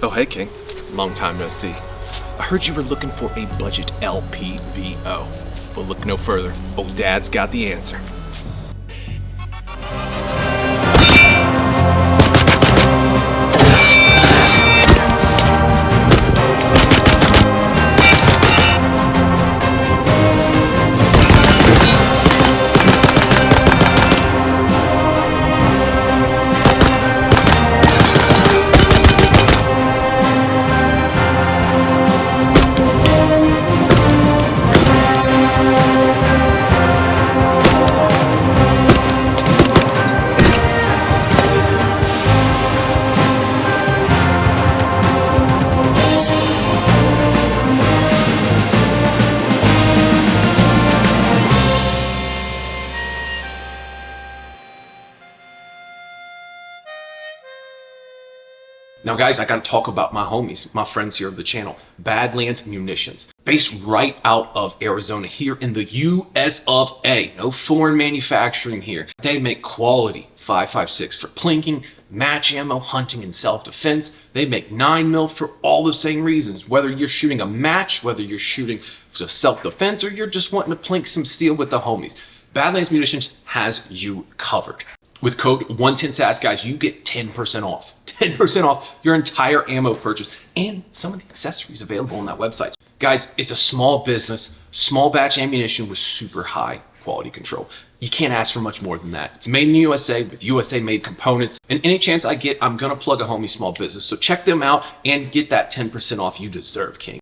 Oh, hey, King. Long time no see. I heard you were looking for a budget LPVO. Well, look no further. Old Dad's got the answer. Now guys, I gotta talk about my homies, my friends here of the channel, Badlands Munitions. Based right out of Arizona here in the US of A. No foreign manufacturing here. They make quality 5.56 for plinking, match ammo, hunting, and self-defense. They make 9mm for all the same reasons. Whether you're shooting a match, whether you're shooting for self-defense, or you're just wanting to plink some steel with the homies, Badlands Munitions has you covered. With code 110SAS, guys, you get 10% off. 10% off your entire ammo purchase and some of the accessories available on that website. Guys, it's a small business, small batch ammunition with super high quality control. You can't ask for much more than that. It's made in the USA with USA made components. And any chance I get, I'm gonna plug a homie small business. So check them out and get that 10% off you deserve, King.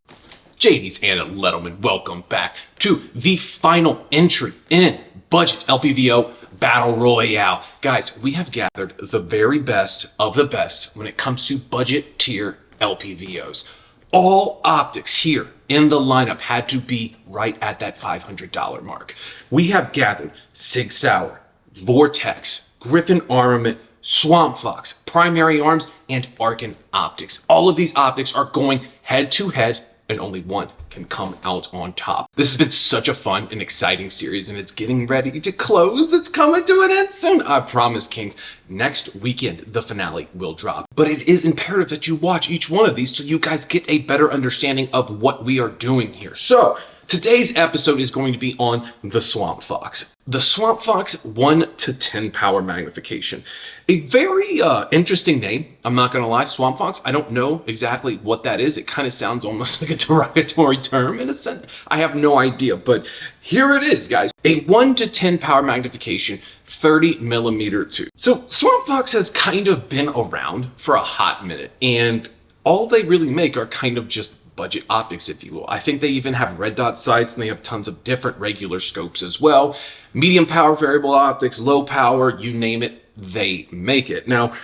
JD's Anna Lettleman, welcome back to the final entry in budget LPVO Battle Royale. Guys, we have gathered the very best of the best when it comes to budget tier LPVOs. All optics here in the lineup had to be right at that $500 mark. We have gathered Sig Sauer, Vortex, Griffin Armament, Swampfox, Primary Arms, and Arken optics. All of these optics are going head to head, and only one can come out on top. This has been such a fun and exciting series, and it's getting ready to close. It's coming to an end soon. I promise, Kings. Next weekend, the finale will drop. But it is imperative that you watch each one of these so you guys get a better understanding of what we are doing here. So, today's episode is going to be on the Swampfox. The Swampfox 1 to 10 power magnification. A very interesting name, I'm not gonna lie, Swampfox. I don't know exactly what that is. It kind of sounds almost like a derogatory term in a sense. I have no idea, but here it is, guys. A 1 to 10 power magnification, 30mm tube. So Swampfox has kind of been around for a hot minute, and all they really make are kind of just budget optics, if you will. I think they even have red dot sights, and they have tons of different regular scopes as well. Medium power variable optics, low power, you name it, they make it. Now,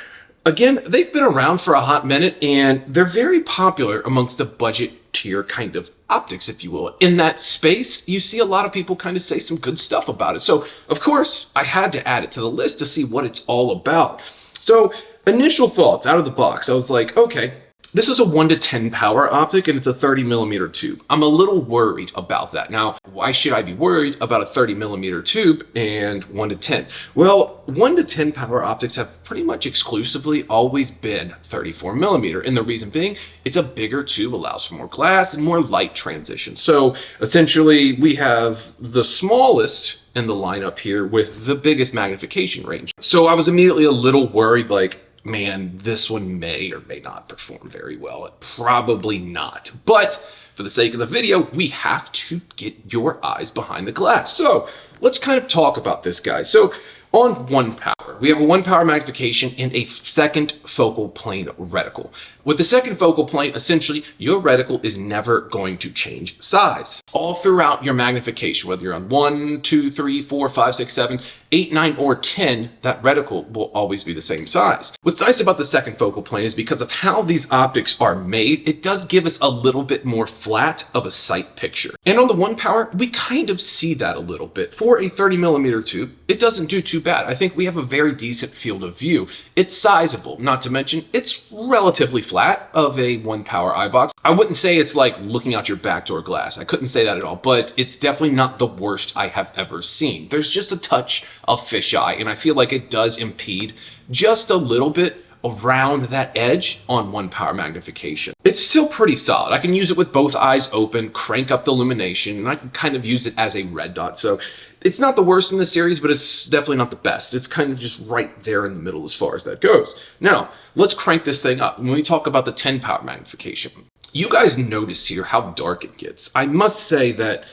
again, they've been around for a hot minute, and they're very popular amongst the budget tier kind of optics, if you will. In that space, you see a lot of people kind of say some good stuff about it. So, of course, I had to add it to the list to see what it's all about. So, initial thoughts out of the box, I was like, okay, this is a 1 to 10 power optic, and it's a 30mm tube. I'm a little worried about that. Now, why should I be worried about a 30mm tube and 1 to 10? Well, 1 to 10 power optics have pretty much exclusively always been 34mm, and the reason being, it's a bigger tube, allows for more glass and more light transition. So essentially, we have the smallest in the lineup here with the biggest magnification range. So I was immediately a little worried, like, man, this one may or may not perform very well. Probably not. But for the sake of the video, we have to get your eyes behind the glass. So let's kind of talk about this, guys. So on 1 power, we have a 1 power magnification and a second focal plane reticle. With the second focal plane, essentially, your reticle is never going to change size. All throughout your magnification, whether you're on 1, 2, 3, 4, 5, 6, 7, 8, 9, or 10, that reticle will always be the same size. What's nice about the second focal plane is because of how these optics are made, it does give us a little bit more flat of a sight picture. And on the 1 power, we kind of see that a little bit. For a 30mm tube, it doesn't do too bad. I think we have a very decent field of view. It's sizable, not to mention it's relatively flat of a 1 power eye box. I wouldn't say it's like looking out your back door glass. I couldn't say that at all, but it's definitely not the worst I have ever seen. There's just a touch of fisheye, and I feel like it does impede just a little bit around that edge on 1 power magnification. It's still pretty solid. I can use it with both eyes open, crank up the illumination, and I can kind of use it as a red dot. So it's not the worst in the series, but it's definitely not the best. It's kind of just right there in the middle as far as that goes. Now, let's crank this thing up. When we talk about the 10 power magnification, you guys notice here how dark it gets. I must say that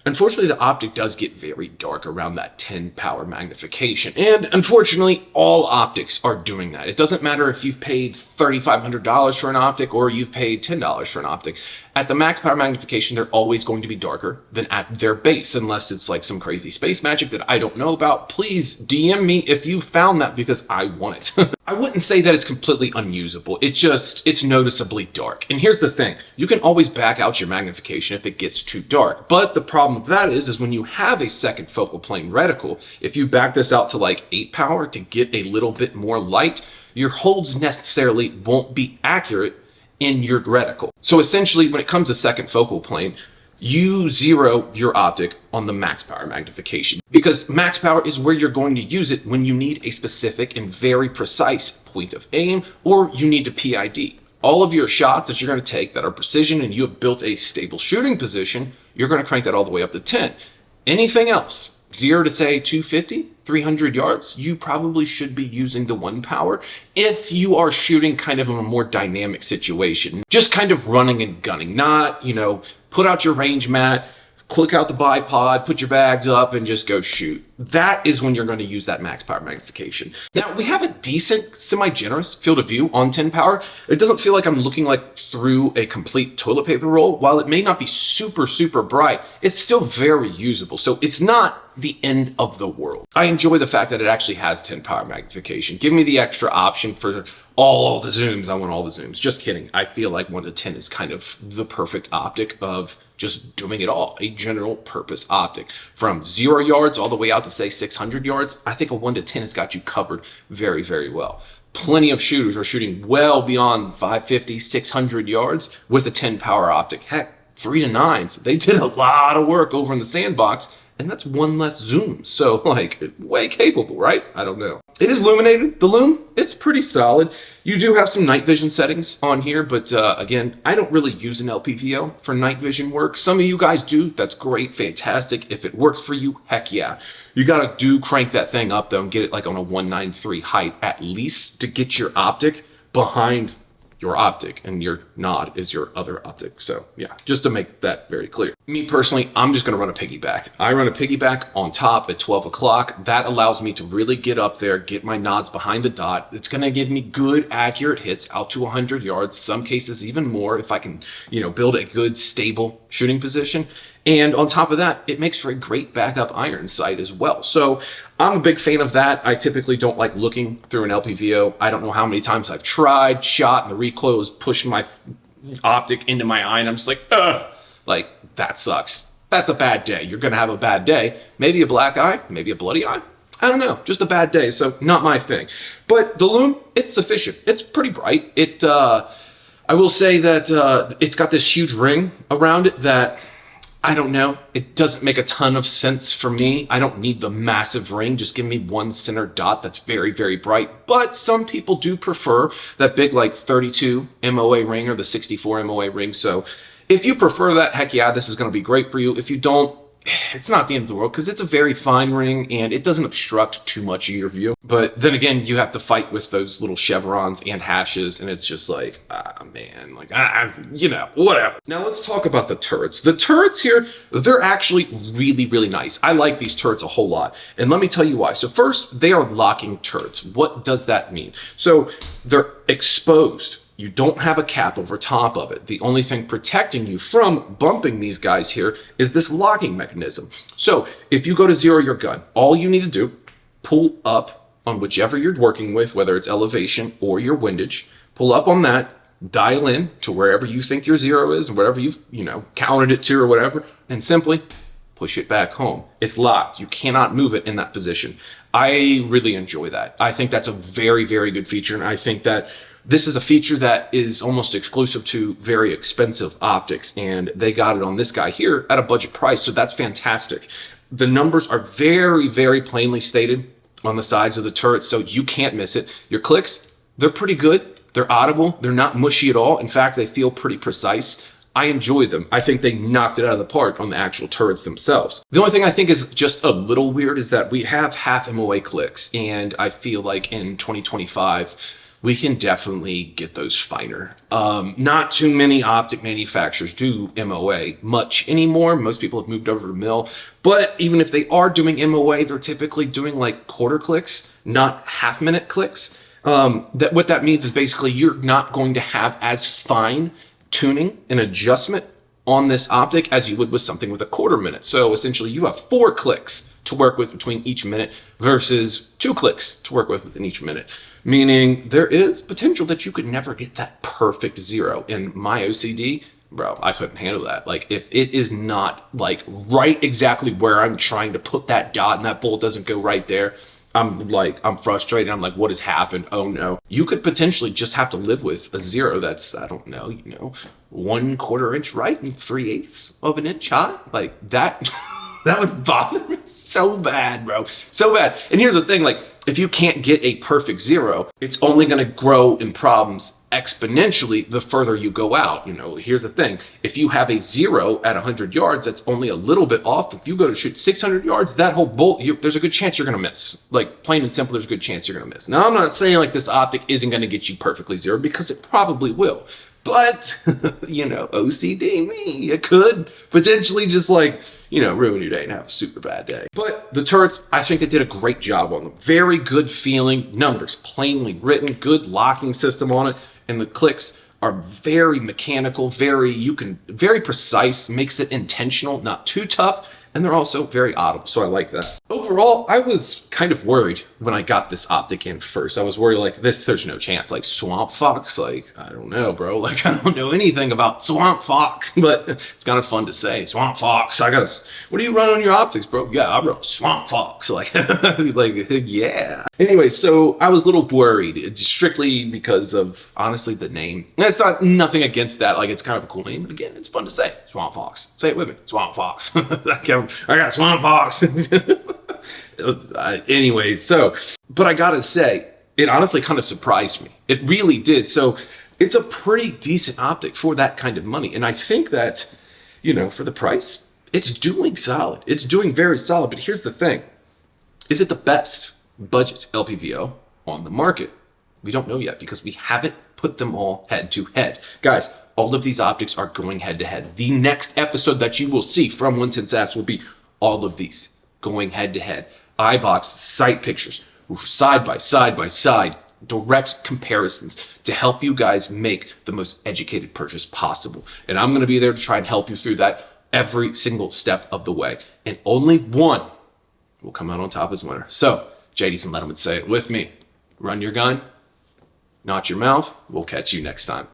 unfortunately, the optic does get very dark around that 10 power magnification. And unfortunately, all optics are doing that. It doesn't matter if you've paid $3,500 for an optic or you've paid $10 for an optic. At the max power magnification, they're always going to be darker than at their base, unless it's like some crazy space magic that I don't know about. Please DM me if you found that, because I want it. I wouldn't say that it's completely unusable. It's noticeably dark. And here's the thing. You can always back out your magnification if it gets too dark. But the problem with that is when you have a second focal plane reticle, if you back this out to like 8 power to get a little bit more light, your holds necessarily won't be accurate in your reticle. So essentially, when it comes to second focal plane, you zero your optic on the max power magnification, because max power is where you're going to use it when you need a specific and very precise point of aim, or you need to PID. All of your shots that you're going to take that are precision and you have built a stable shooting position, you're going to crank that all the way up to 10. Anything else, 0 to say 250, 300 yards, you probably should be using the 1 power if you are shooting kind of in a more dynamic situation. Just kind of running and gunning, not, put out your range mat, click out the bipod, put your bags up, and just go shoot. That is when you're going to use that max power magnification. Now, we have a decent, semi-generous field of view on 10 power. It doesn't feel like I'm looking like through a complete toilet paper roll. While it may not be super, super bright, it's still very usable. So it's not the end of the world. I enjoy the fact that it actually has 10 power magnification. Give me the extra option for all the zooms. I want all the zooms. Just kidding. I feel like 1 to 10 is kind of the perfect optic of just doing it all. A general purpose optic. From 0 yards all the way out to say 600 yards, I think a 1 to 10 has got you covered very, very well. Plenty of shooters are shooting well beyond 550, 600 yards with a 10 power optic. Heck, 3 to 9s. They did a lot of work over in the sandbox, and that's 1 less zoom. So like, way capable, right? I don't know. It is illuminated. The lume, it's pretty solid. You do have some night vision settings on here, but again, I don't really use an LPVO for night vision work. Some of you guys do. That's great, fantastic. If it works for you, heck yeah. You gotta crank that thing up though and get it like on a 193 height at least to get your optic behind your optic, and your nod is your other optic. So yeah, just to make that very clear. Me personally, I'm just gonna run a piggyback. I run a piggyback on top at 12 o'clock. That allows me to really get up there, get my nods behind the dot. It's gonna give me good, accurate hits out to 100 yards, some cases even more if I can, build a good, stable shooting position. And on top of that, it makes for a great backup iron sight as well. So I'm a big fan of that. I typically don't like looking through an LPVO. I don't know how many times I've tried, shot, and the recoil is pushing my optic into my eye, and I'm just like, ugh, like, that sucks. That's a bad day. You're gonna have a bad day. Maybe a black eye, maybe a bloody eye. I don't know, just a bad day, so not my thing. But the lume, it's sufficient. It's pretty bright. I will say that it's got this huge ring around it that, I don't know, it doesn't make a ton of sense for me. I don't need the massive ring. Just give me 1 center dot that's very, very bright. But some people do prefer that big like 32 MOA ring or the 64 MOA ring. So if you prefer that, heck yeah, this is going to be great for you. If you don't, it's not the end of the world because it's a very fine ring and it doesn't obstruct too much of your view. But then again, you have to fight with those little chevrons and hashes, and it's just like, man, like, whatever. Now let's talk about the turrets. The turrets here, they're actually really, really nice. I like these turrets a whole lot, and let me tell you why. So first, they are locking turrets. What does that mean? So they're exposed. You don't have a cap over top of it. The only thing protecting you from bumping these guys here is this locking mechanism. So if you go to zero your gun, all you need to do, pull up on whichever you're working with, whether it's elevation or your windage, pull up on that, dial in to wherever you think your zero is, and whatever you've, counted it to or whatever, and simply push it back home. It's locked. You cannot move it in that position. I really enjoy that. I think that's a very, very good feature, and I think that this is a feature that is almost exclusive to very expensive optics, and they got it on this guy here at a budget price, so that's fantastic. The numbers are very, very plainly stated on the sides of the turret, so you can't miss it. Your clicks, They're pretty good. They're audible. They're not mushy at all. In fact, they feel pretty precise. I enjoy them. I think they knocked it out of the park on the actual turrets themselves. The only thing I think is just a little weird is that we have half MOA clicks, and I feel like in 2025, we can definitely get those finer. Not too many optic manufacturers do MOA much anymore. Most people have moved over to MIL, but even if they are doing MOA, they're typically doing like quarter clicks, not half-minute clicks. What that means is basically you're not going to have as fine tuning and adjustment on this optic as you would with something with a quarter minute. So essentially you have 4 clicks to work with between each minute versus 2 clicks to work with within each minute. Meaning there is potential that you could never get that perfect 0. In my OCD, bro, I couldn't handle that. Like if it is not like right exactly where I'm trying to put that dot and that bolt doesn't go right there, I'm frustrated. I'm like, what has happened? Oh no. You could potentially just have to live with a 0 that's, I don't know, 1/4 inch right and 3/8 of an inch high. Like that, that would bother me so bad, bro. So bad. And here's the thing, like if you can't get a perfect 0, it's only going to grow in problems exponentially the further you go out. Here's the thing. If you have a 0 at 100 yards, that's only a little bit off. If you go to shoot 600 yards, that whole bolt, there's a good chance you're going to miss. Like plain and simple, there's a good chance you're going to miss. Now, I'm not saying like this optic isn't going to get you perfectly 0 because it probably will. But, OCD me, it could potentially just like, ruin your day and have a super bad day. But the turrets, I think they did a great job on them. Very good feeling numbers, plainly written, good locking system on it. And the clicks are very mechanical, very precise, makes it intentional, not too tough. And they're also very audible, so I like that. Overall, I was kind of worried when I got this optic in first. I was worried like there's no chance. Like Swampfox, like, I don't know, bro. Like, I don't know anything about Swampfox, but it's kind of fun to say. Swampfox, what do you run on your optics, bro? Yeah, I wrote Swampfox, yeah. Anyway, so I was a little worried, strictly because of, honestly, the name. And it's nothing against that, like, it's kind of a cool name, but again, it's fun to say. Swampfox. Say it with me, Swampfox. I got Swampfox. Anyways, but I gotta say, it honestly kind of surprised me. It really did. So it's a pretty decent optic for that kind of money. And I think that, for the price, it's doing solid. It's doing very solid. But here's the thing. Is it the best budget LPVO on the market? We don't know yet because we haven't put them all head to head. Guys, all of these optics are going head to head. The next episode that you will see from 110 will be all of these going head to head. Eye box, sight pictures, side by side, direct comparisons to help you guys make the most educated purchase possible. And I'm going to be there to try and help you through that every single step of the way. And only one will come out on top as winner. So, JD's and Letterman, say it with me. Run your gun, not your mouth. We'll catch you next time.